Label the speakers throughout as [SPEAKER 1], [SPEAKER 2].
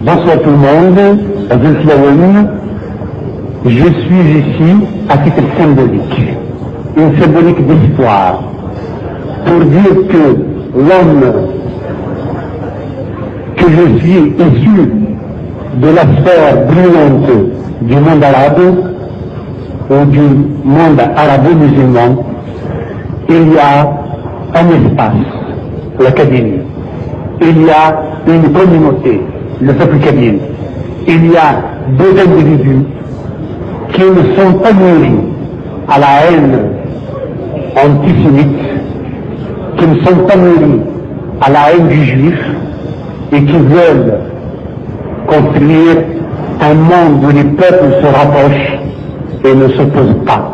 [SPEAKER 1] Bonsoir tout le monde, je suis ici à titre symbolique, une symbolique d'histoire, pour dire que l'homme que je suis issu de la sphère brillante du monde arabe ou du monde arabo-musulman, il y a un espace, l'Académie. Il y a une communauté, le peuple kabyle. Il y a deux individus qui ne sont pas mûris à la haine antisémite, qui ne sont pas mûris à la haine du juif et qui veulent construire un monde où les peuples se rapprochent et ne s'opposent pas.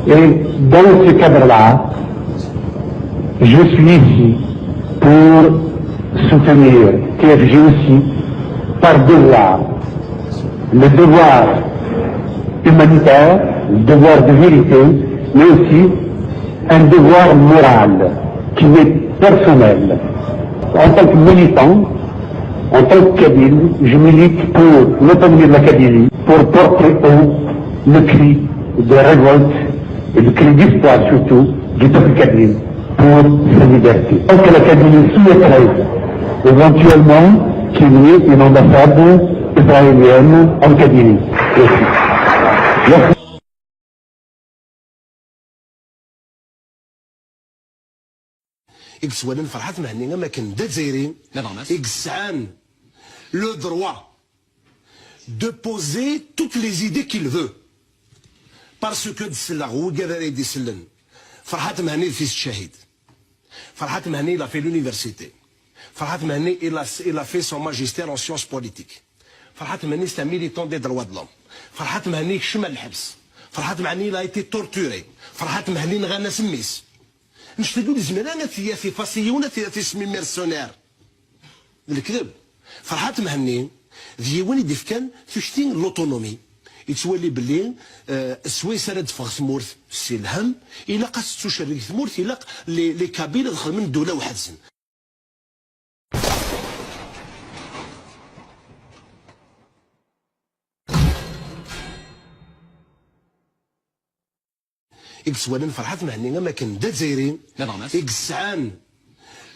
[SPEAKER 1] Et dans ce cadre-là, je suis ici pour soutenir TFG aussi par devoir, le devoir humanitaire, le devoir de vérité, mais aussi un devoir moral qui est personnel. En tant que militant, en tant que Kabyle, je milite pour l'autonomie de la Kabylie, pour porter haut le cri de révolte et le cri d'espoir surtout du peuple kabyle pour sa liberté. Donc la Kabylie souhaiterait éventuellement qu'il y ait une ambassade israélienne en Kabylie. Merci.
[SPEAKER 2] Exoinen فرحات مهنية ما كان دزيرين exan le droit de poser toutes les idées qu'il veut parce que دسلا هو قادر يدسلن فرحات مهني في الشهيد فرحات مهني il a fait l'université فرحات مهني il a fait son magistère en sciences politiques فرحات مهني c'est un militant des droits de l'homme فرحات مهني شمل الحبس فرحات مهني il a été torturé فرحات مهني نغنى سميس نشتاقوا لزمانات في فاسيونة في اسمي ميرسونير الكذب فرحات مهنين ديواني ديفكان تشتين لوتونومي يتولي باللي سويسرا دفغ ثمورث سي الهم إلا قاس تشرك ثمورث إلا لي كابيل دخل من دولة وحدزن إكسوانا فرحات مهنية ما كان دزيرين إكسان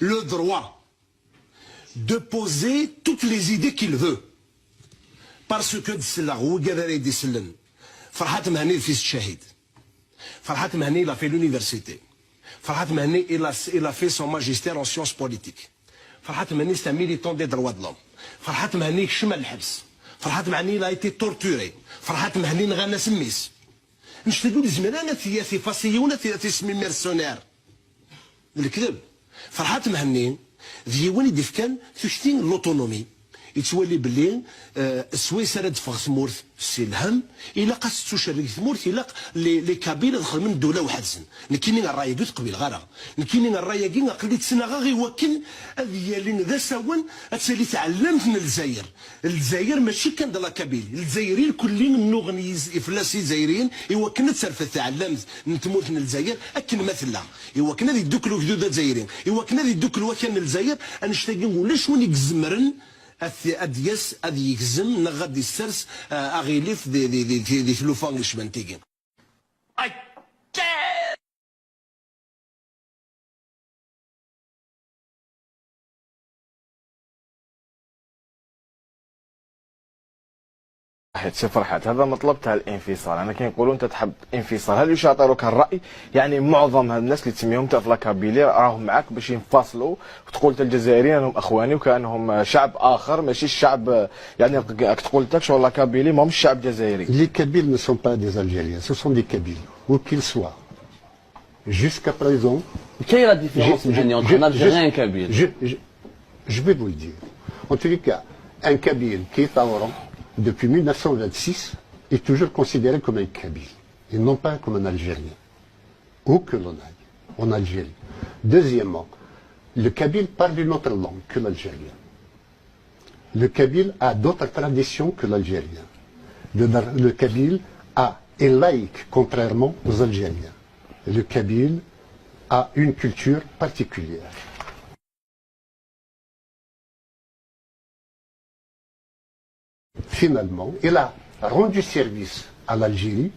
[SPEAKER 2] le droit de poser toutes les idées qu'il veut parce que دسلا هو قادر يدسلن فرحات مهني في الشهيد فرحات مهني il a fait l'université فرحات مهني il a fait son magistère en sciences politiques فرحات مهني c'est un militant des droits de l'homme فرحات مهني شمل الحبس فرحات مهني il a été torturé فرحات مهني نغنى سميس نشتاقوا لزمانات في فاسيونة في اسمي ميرسونير الكذب فرحات مهنين ديواني ديفكان تشتين لوتونومي يتولي باللي سويسرا دفغ ثمورث سي الهم إلا قاس تشرك ثمورث إلا لي كابيل دخل من دولة وحدزن نكيني الراية قلت قبيل غارة نكيني الراية كي قلت سنة غاغي وكن أذيالين ذا ساون أتسالي تعلمت من الجزائر ماشي كان دلا كابيل الجزائريين كلين نغنيز إفلاسي جزائريين إوا كنا تسرفت تعلمت نتموت من الجزائر أكن مثلا إوا كنا ذي دوكلو جدود الجزائريين إوا كنا ذي دوكلو وكان الجزائر أنشتاقي نقول لاش وين يكزمرن أديس أدي يكزم نغاد السرس أغيليف دي ثلوفان لشبنتيجي
[SPEAKER 3] سي فرحات هذا مطلب تاع الانفصال انا كنقولوا انت تحب انفصال هل يشاطرك الراي يعني معظم هاد الناس اللي تسميهم انت في لاكابيلي راهم معاك باش ينفصلوا وتقول انت الجزائريين انهم اخواني وكانهم شعب اخر ماشي الشعب يعني تقول انت شغل لاكابيلي ماهمش شعب جزائري.
[SPEAKER 4] Les Kabyles ne sont pas des Algériens, ce sont des Kabyles, où qu'ils soient. Jusqu'à présent.
[SPEAKER 5] Quelle est la différence entre un Algérien et un Kabyle?
[SPEAKER 4] Je vais vous le dire. En tous les cas, un Kabyle qui est à Oran depuis 1926 est toujours considéré comme un Kabyle et non pas comme un Algérien. Où que l'on aille, en Algérie. Deuxièmement, le Kabyle parle une autre langue que l'Algérien. Le Kabyle a d'autres traditions que l'Algérien. Le Kabyle est laïque contrairement aux Algériens. Le Kabyle a une culture particulière. finalement, il a rendu service à l'Algérie,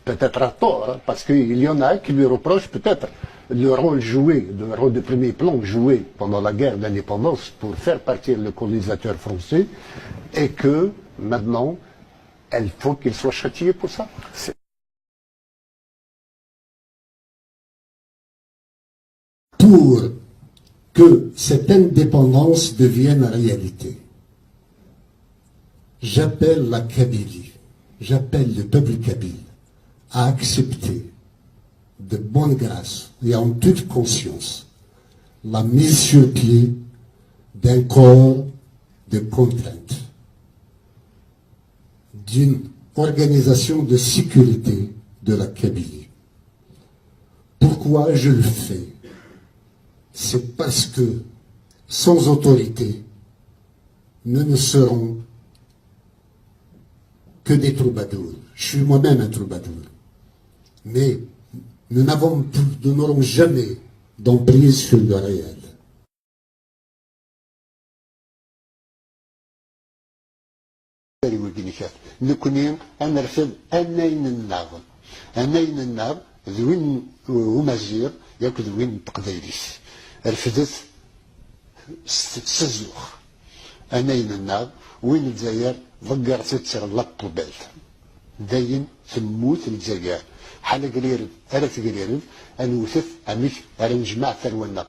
[SPEAKER 4] peut-être à tort, hein, parce qu'il y en a qui lui reprochent peut-être le rôle joué, le rôle de premier plan joué pendant la guerre d'indépendance pour faire partir le colonisateur français, et que maintenant, il faut qu'il soit châtié pour ça.
[SPEAKER 6] Pour que cette indépendance devienne réalité, j'appelle la Kabylie, j'appelle le peuple kabyle à accepter de bonne grâce et en toute conscience la mise sur pied d'un corps de contrainte, d'une organisation de sécurité de la Kabylie. Pourquoi je le fais? C'est parce que sans autorité, nous ne serons que des troubadours. Je suis moi-même un troubadour. Mais nous n'aurons jamais d'emprise sur le réel.
[SPEAKER 4] نكونين نرفض أنين الناظم أنين الناظ ذوين ومزير ياك ذوين تقديريس رفضت سزوخ أنين الناظ وين الجزائر ضقر تتسر لطبال داين تموت الجزائر حال قرير أرث قرير أنوثف أميك أرنجمع ثرونا